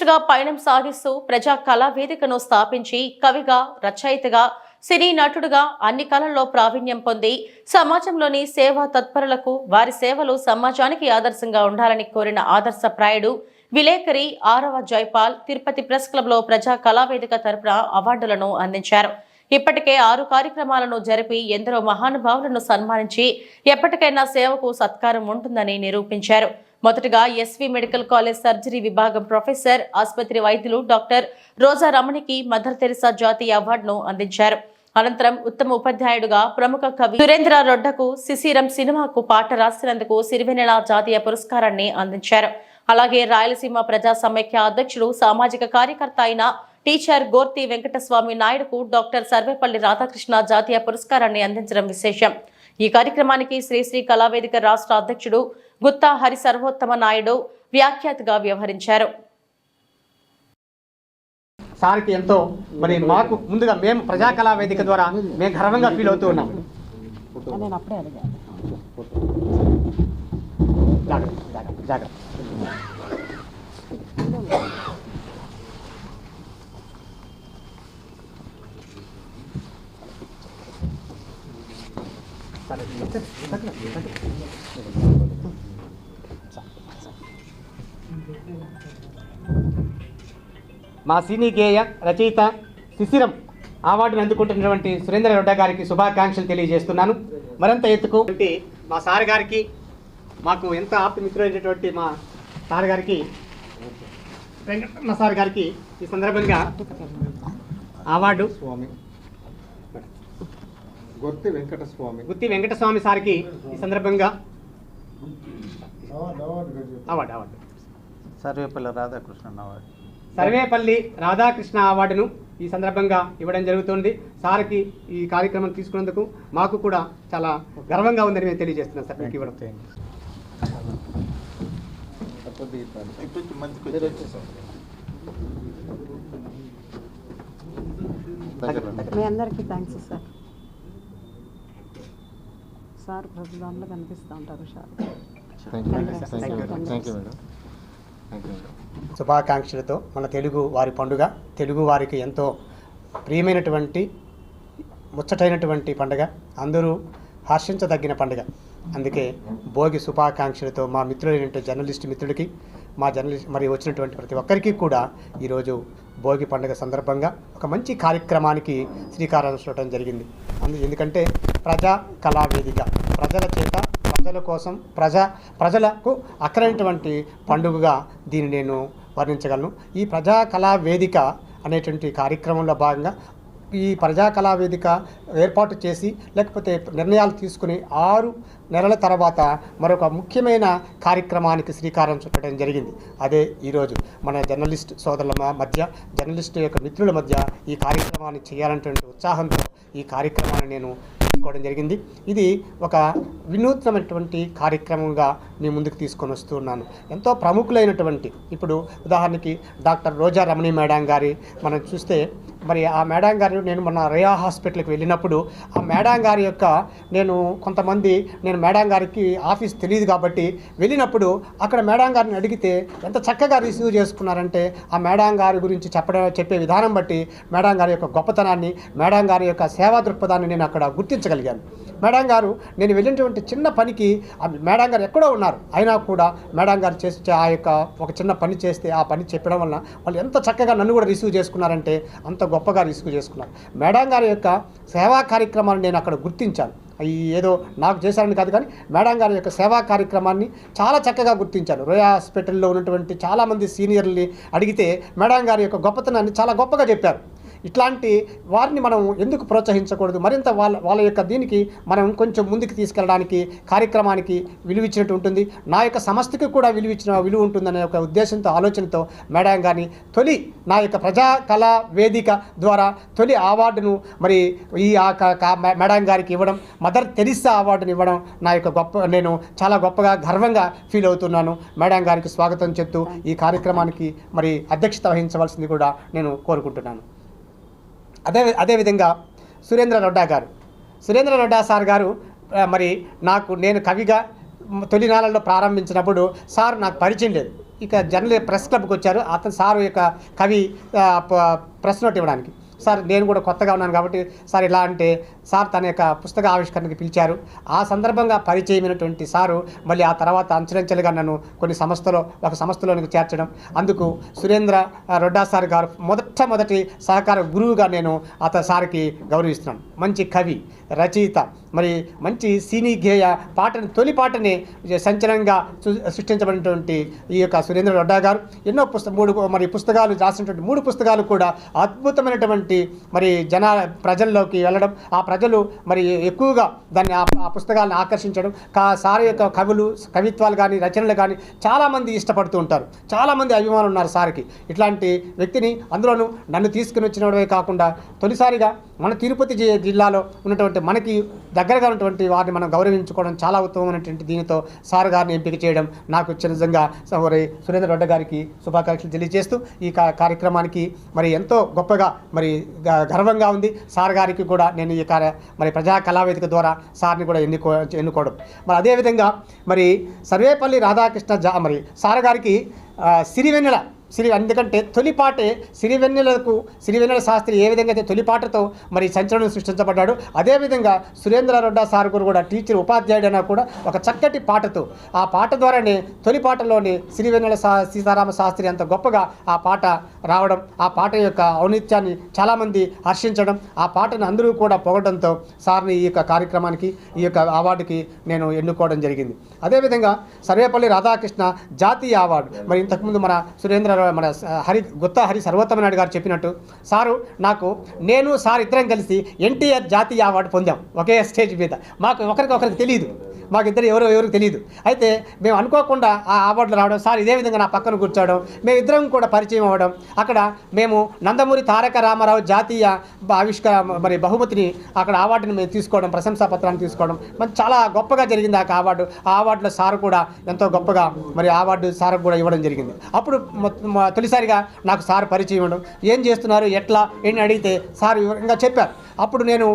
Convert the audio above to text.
దిశగా పయనం సాగిస్తూ ప్రజా కళా వేదికను స్థాపించి కవిగా, రచయితగా, సినీ నటుడుగా అన్ని కళల్లో ప్రావీణ్యం పొంది సమాజంలోని సేవా తత్పరులకు వారి సేవలు సమాజానికి ఆదర్శంగా ఉండాలని కోరిన ఆదర్శప్రాయుడు విలేకరి ఆరవ జైపాల్ తిరుపతి ప్రెస్ క్లబ్ లో ప్రజా కళావేదిక తరపున అవార్డులను అందించారు. ఇప్పటికే 6 కార్యక్రమాలను జరిపి ఎందరో మహానుభావులను సన్మానించి ఎప్పటికైనా సేవకు సత్కారం ఉంటుందని నిరూపించారు. మొదటగా ఎస్వి మెడికల్ కాలేజ్ సర్జరీ విభాగం ప్రొఫెసర్, ఆసుపత్రి వైద్యులు డాక్టర్ రోజా రమణికి మదర్ తెరిసా జాతీయ అవార్డును అందించారు. అనంతరం ఉత్తమ ఉపాధ్యాయుడుగా ప్రముఖ కవి సురేంద్ర రొడ్డకు శిశిరం సినిమాకు పాట రాసినందుకు సిరివెన్నెల జాతీయ పురస్కారాన్ని అందించారు. అలాగే రాయలసీమ ప్రజా సమైక్య అధ్యక్షుడు, సామాజిక కార్యకర్త అయిన టీచర్ గోర్తి వెంకటస్వామి నాయుడుకు డాక్టర్ సర్వేపల్లి రాధాకృష్ణ జాతీయ పురస్కారాన్ని అందించడం విశేషం. ఈ కార్యక్రమానికి శ్రీశ్రీ కళావేదిక రాష్ట్ర అధ్యక్షుడు గుత్తా హరి సర్వోత్తమ నాయుడు వ్యాఖ్యాతగా వ్యవహరించారు. సార్కి ఎంతో మరి మాకు ముందుగా మేము ప్రజా కళావేదిక ద్వారా మేము గర్వంగా ఫీల్ అవుతూ ఉన్నాం. మా సినీ గేయ రచయిత శిశిరం అవార్డును అందుకుంటున్నటువంటి సురేంద్ర రొడ్డ గారికి శుభాకాంక్షలు తెలియజేస్తున్నాను. మరింత ఎత్తుకు మా సార్ గారికి, మాకు ఎంత ఆప్తమిత్రులైనటువంటి మా సార్ గారికి, వెంకటరమణ సార్ గారికి ఈ సందర్భంగా అవార్డు గుత్తి వెంకటస్వామి సార్కి ఈ సందర్భంగా అవార్డు సర్వేపల్లి రాధాకృష్ణ అవార్డును ఈ సందర్భంగా ఇవ్వడం జరుగుతుంది. సార్కి ఈ కార్యక్రమం తీసుకున్నందుకు మాకు కూడా చాలా గర్వంగా ఉందని మేము తెలియజేస్తున్నాం. సార్ మీకు ఇవ్వడం మీ అందరికీ థ్యాంక్స్ సార్. సార్ ప్రతిదాంట్లో కనిపిస్తూ ఉంటారు సార్. శుభాకాంక్షలతో మన తెలుగు వారి పండుగ, తెలుగు వారికి ఎంతో ప్రియమైనటువంటి ముచ్చటైనటువంటి పండుగ, అందరూ హర్షించదగిన పండుగ. అందుకే భోగి శుభాకాంక్షలతో మా మిత్రులైన జర్నలిస్ట్ మిత్రుడికి, మా జర్నలిస్ట్ మరి వచ్చినటువంటి ప్రతి ఒక్కరికి కూడా ఈరోజు భోగి పండుగ సందర్భంగా ఒక మంచి కార్యక్రమానికి శ్రీకారం చుట్టడం జరిగింది. ఎందుకంటే ప్రజా కళావేదిక ప్రజల చేత, ప్రజల కోసం, ప్రజలకు అక్కరైనటువంటి పండుగగా దీన్ని నేను వర్ణించగలను. ఈ ప్రజా కళావేదిక అనేటువంటి కార్యక్రమంలో భాగంగా ఈ ప్రజా కళావేదిక ఏర్పాటు చేసి లేకపోతే నిర్ణయాలు తీసుకుని 6 నెలల తర్వాత మరొక ముఖ్యమైన కార్యక్రమానికి శ్రీకారం చుట్టడం జరిగింది. అదే ఈరోజు మన జర్నలిస్ట్ సోదరుల మధ్య, జర్నలిస్టు యొక్క మిత్రుల మధ్య ఈ కార్యక్రమాన్ని చేయాలనేటువంటి ఉత్సాహంతో ఈ కార్యక్రమాన్ని నేను తీసుకోవడం జరిగింది. ఇది ఒక వినూత్నమైనటువంటి కార్యక్రమంగా మీ ముందుకు తీసుకొని వస్తున్నాను. ఎంతో ప్రముఖులైనటువంటి, ఇప్పుడు ఉదాహరణకి డాక్టర్ రోజా రమణి మేడం గారి మనం చూస్తే, మరి ఆ మేడం గారు, నేను మొన్న రేయా హాస్పిటల్కి వెళ్ళినప్పుడు ఆ మేడం గారి యొక్క నేను మేడం గారికి ఆఫీస్ తెలియదు కాబట్టి వెళ్ళినప్పుడు అక్కడ మేడం గారిని అడిగితే ఎంత చక్కగా రిసీవ్ చేసుకున్నారంటే, ఆ మేడం గారి గురించి చెప్పే విధానం బట్టి మేడం గారి యొక్క గొప్పతనాన్ని, మేడం గారి యొక్క సేవా దృక్పథాన్ని నేను అక్కడ గుర్తించగలిగాను. మేడం గారు నేను వెళ్ళినటువంటి చిన్న పనికి మేడం గారు ఎక్కడో ఉన్నారు, అయినా కూడా మేడం గారు చేసి ఆ యొక్క ఒక చిన్న పని చేస్తే ఆ పని చెప్పడం వల్ల వాళ్ళు ఎంత చక్కగా నన్ను కూడా రిసీవ్ చేసుకున్నారంటే అంత గొప్పగా రిసీవ్ చేసుకున్నారు. మేడం గారి యొక్క సేవా కార్యక్రమాన్ని నేను అక్కడ గుర్తించాను. ఏదో నాకు చేశారని కాదు, కానీ మేడం గారి యొక్క సేవా కార్యక్రమాన్ని చాలా చక్కగా గుర్తించాను. రోయా హాస్పిటల్లో ఉన్నటువంటి చాలామంది సీనియర్ని అడిగితే మేడం గారి యొక్క గొప్పతనాన్ని చాలా గొప్పగా చెప్పారు. ఇట్లాంటి వారిని మనం ఎందుకు ప్రోత్సహించకూడదు? మరింత వాళ్ళ యొక్క దీనికి మనం కొంచెం ముందుకు తీసుకెళ్ళడానికి, కార్యక్రమానికి విలువ ఇచ్చినట్టు ఉంటుంది. నా యొక్క సంస్థకి కూడా విలువ ఉంటుందనే ఒక ఉద్దేశంతో, ఆలోచనతో మేడం గారిని నా యొక్క ప్రజా కళా వేదిక ద్వారా తొలి అవార్డును మరి ఈ మేడం గారికి ఇవ్వడం, మదర్ తెరిసా అవార్డుని ఇవ్వడం నా యొక్క నేను చాలా గొప్పగా గర్వంగా ఫీల్ అవుతున్నాను. మేడం గారికి స్వాగతం చెప్తూ ఈ కార్యక్రమానికి మరి అధ్యక్షత వహించవలసింది కూడా నేను కోరుకుంటున్నాను. అదేవిధంగా సురేంద్ర రొడ్డా సార్ గారు మరి నేను కవిగా తొలినాళ్ళలో ప్రారంభించినప్పుడు సార్ నాకు పరిచయం లేదు. ఇక జర్నల్ ప్రెస్ క్లబ్కి వచ్చారు. అతను సారు యొక్క కవి ప్రెస్ నోట్ ఇవ్వడానికి. సార్ నేను కూడా కొత్తగా ఉన్నాను కాబట్టి సార్ ఇలా అంటే సార్ తన యొక్క పుస్తక ఆవిష్కరణకి పిలిచారు. ఆ సందర్భంగా పరిచయమైనటువంటి సారు మళ్ళీ ఆ తర్వాత అంచెలంచెలుగా నన్ను కొన్ని ఒక సంస్థలోనికి చేర్చడం, అందుకు సురేంద్ర రొడ్డా సార్ గారు మొదటి సహకార గురువుగా నేను సార్కి గౌరవిస్తున్నాను. మంచి కవి, రచయిత, మరి మంచి సినీ గేయ పాటని తొలి పాటని సంచలనంగా సృష్టించబడినటువంటి ఈ యొక్క సురేంద్ర రొడ్డా గారు ఎన్నో పుస్తకాలు రాసినటువంటి 3 పుస్తకాలు కూడా అద్భుతమైనటువంటి మరి ప్రజల్లోకి వెళ్ళడం, ఆ ప్రజలు మరి ఎక్కువగా దాన్ని ఆ పుస్తకాలను ఆకర్షించడం, సార్ యొక్క కవిత్వాలు కానీ రచనలు కానీ చాలామంది ఇష్టపడుతూ ఉంటారు. చాలామంది అభిమానులు ఉన్నారు సార్కి. ఇట్లాంటి వ్యక్తిని అందులోనూ నన్ను తీసుకుని వచ్చినవే కాకుండా తొలిసారిగా మన తిరుపతి జిల్లాలో ఉన్నటువంటి మనకి దగ్గరగా ఉన్నటువంటి వారిని మనం గౌరవించుకోవడం చాలా ఉత్తమమైనటువంటి దీనితో సార్ గారిని ఎంపిక చేయడం నాకు నిజంగా సురేంద్ర రొడ్డ గారికి శుభాకాంక్షలు తెలియజేస్తూ ఈ కార్యక్రమానికి మరి ఎంతో గొప్పగా మరి గర్వంగా ఉంది. సార్ గారికి కూడా నేను ఈ మరి ప్రజా కళావేదిక ద్వారా సార్ని కూడా ఎన్నుకోవడం. మరి అదేవిధంగా మరి సర్వేపల్లి రాధాకృష్ణ మరి సార్ గారికి సిరివెన్నెల ఎందుకంటే తొలిపాటే సిరివెన్నెల శాస్త్రి ఏ విధంగా అయితే తొలిపాటతో మరి సంచలనం సృష్టించబడ్డాడు, అదేవిధంగా సురేంద్ర రొడ్డా సార్ కూడా టీచర్ ఉపాధ్యాయుడైనా కూడా ఒక చక్కటి పాటతో ఆ పాట ద్వారానే తొలిపాటలోని సిరివెన్నెల సీతారామ శాస్త్రి అంత గొప్పగా ఆ పాట రావడం, ఆ పాట యొక్క ఔన్నత్యాన్ని చాలామంది హర్షించడం, ఆ పాటను అందరూ కూడా పొగడంతో సార్ని ఈ యొక్క కార్యక్రమానికి ఈ యొక్క అవార్డుకి నేను ఎన్నుకోవడం జరిగింది. అదేవిధంగా సర్వేపల్లి రాధాకృష్ణ జాతీయ అవార్డు మరి ఇంతకుముందు మన గుత్తా హరి సర్వోత్తమనాయుడు గారు చెప్పినట్టు నేను సార్ ఇద్దరం కలిసి ఎన్టీఆర్ జాతీయ అవార్డు పొందాం ఒకే స్టేజ్ మీద. మాకు ఒకరికి తెలియదు, మాకిద్దరు ఎవరికి తెలియదు. అయితే మేము అనుకోకుండా ఆ అవార్డులు రావడం, సార్ ఇదే విధంగా నా పక్కన కూర్చోవడం, మేమిద్దరం కూడా పరిచయం అవ్వడం, అక్కడ మేము నందమూరి తారక రామారావు జాతీయ మరి బహుమతిని అక్కడ అవార్డుని మేము తీసుకోవడం, ప్రశంసా పత్రాన్ని తీసుకోవడం మరి చాలా గొప్పగా జరిగింది. ఆ అవార్డులో సార్ కూడా ఎంతో గొప్పగా మరి అవార్డు సార్ కూడా ఇవ్వడం జరిగింది. అప్పుడు తొలిసారిగా నాకు సార్ పరిచయం ఇవ్వడం, ఏం చేస్తున్నారు ఎట్లా అని అడిగితే సార్ వివరంగా చెప్పారు. అప్పుడు నేను